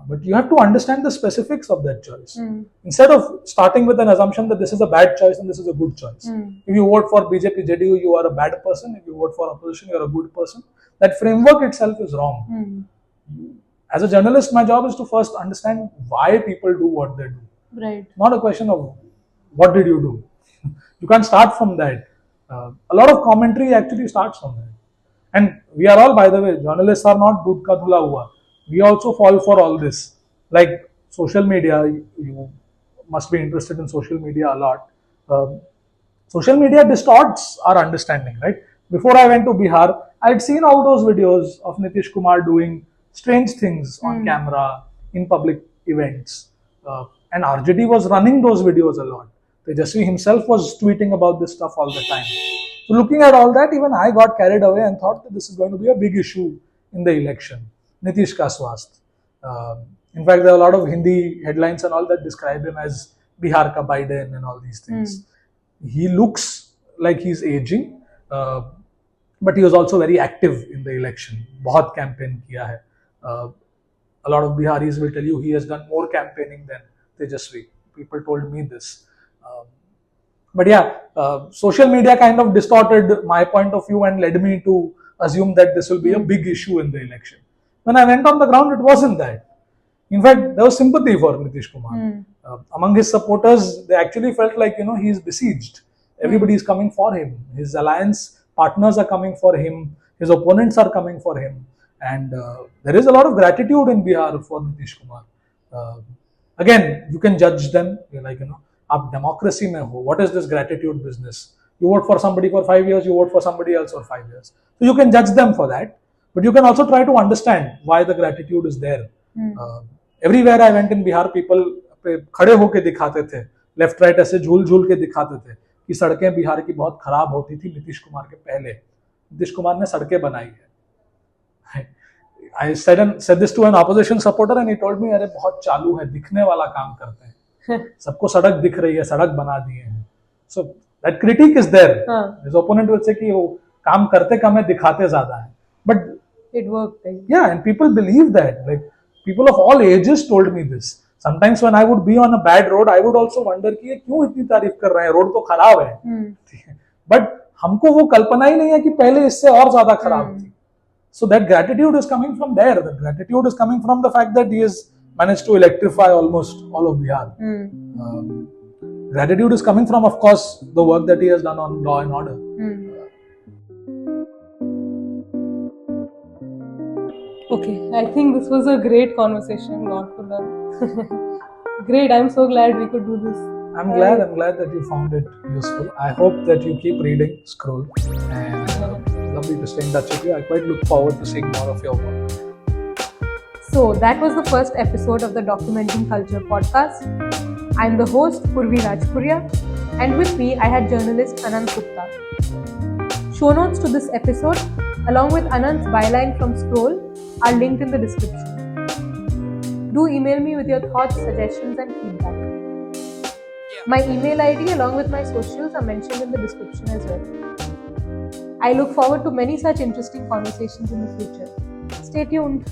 But you have to understand the specifics of that choice. Instead of starting with an assumption that this is a bad choice and this is a good choice. If you vote for BJP-JD, you are a bad person. If you vote for opposition, you are a good person. That framework itself is wrong. As a journalist, my job is to first understand why people do what they do. Right. Not a question of what did you do. You can't start from that. A lot of commentary actually starts from that. And we are all, by the way, journalists are not dudh ka dhula hua. We also fall for all this. Like social media, you must be interested in social media a lot. Social media distorts our understanding, right? Before I went to Bihar, I had seen all those videos of Nitish Kumar doing strange things on camera in public events. And RJD was running those videos a lot. Tejasvi himself was tweeting about this stuff all the time. So looking at all that, even I got carried away and thought that this is going to be a big issue in the election. Nitish ka swast. In fact, there are a lot of Hindi headlines and all that describe him as Bihar ka Biden and all these things. He looks like he's aging, but he was also very active in the election. Bahut campaign kiya hai. A lot of Biharis will tell you he has done more campaigning than Tejasvi. People told me this. But yeah, social media kind of distorted my point of view and led me to assume that this will be a big issue in the election. When I went on the ground, it wasn't that. In fact, there was sympathy for Nitish Kumar. Among his supporters, they actually felt like, he is besieged. Everybody is coming for him. His alliance partners are coming for him. His opponents are coming for him. And there is a lot of gratitude in Bihar for Nitish Kumar. Again, you can judge them. You're like, आप democracy में हो. What is this gratitude business? You vote for somebody for 5 years, you vote for somebody else for 5 years. So you can judge them for that. But you can also try to understand why the gratitude is there. Everywhere I went in Bihar, people खड़े होके दिखाते थे, left right ऐसे झूल झूल के दिखाते थे कि सड़कें बिहार की बहुत खराब होती थी नीतीश कुमार के पहले. नीतीश कुमार ने सड़कें बनाई है. I said this to an opposition supporter and he told me, अरे बहुत चालू है, दिखने वाला काम करते हैं. सबको सड़क दिख रही है, सड़क बना दिए हैं. So that critique is there. His opponent will say कि वो काम करते कम है, दिखाते ज्यादा है. But it worked. Yeah, and people believe that. Like people of all ages told me this. Sometimes when I would be on a bad road, I would also wonder कि ये क्यों इतनी तारीफ कर रहे हैं, रोड तो खराब है. But हमको वो कल्पना ही नहीं है कि पहले इससे और ज्यादा खराब थी. So that gratitude is coming from there. That gratitude is coming from the fact that he has managed to electrify almost all of Bihar. Gratitude is coming from, of course, the work that he has done on law and order. Okay, I think this was a great conversation, lot to learn. Great, I'm so glad we could do this. I'm glad that you found it useful. I hope that you keep reading Scroll, and lovely to stay in touch with you. I quite look forward to seeing more of your work. So that was the first episode of the Documenting Culture podcast. I'm the host Purvi Rajpuria, and with me I had journalist Anant Gupta. Show notes to this episode, along with Anant's byline from Scroll, are linked in the description. Do email me with your thoughts, suggestions and feedback. My email ID along with my socials are mentioned in the description as well. I look forward to many such interesting conversations in the future. Stay tuned.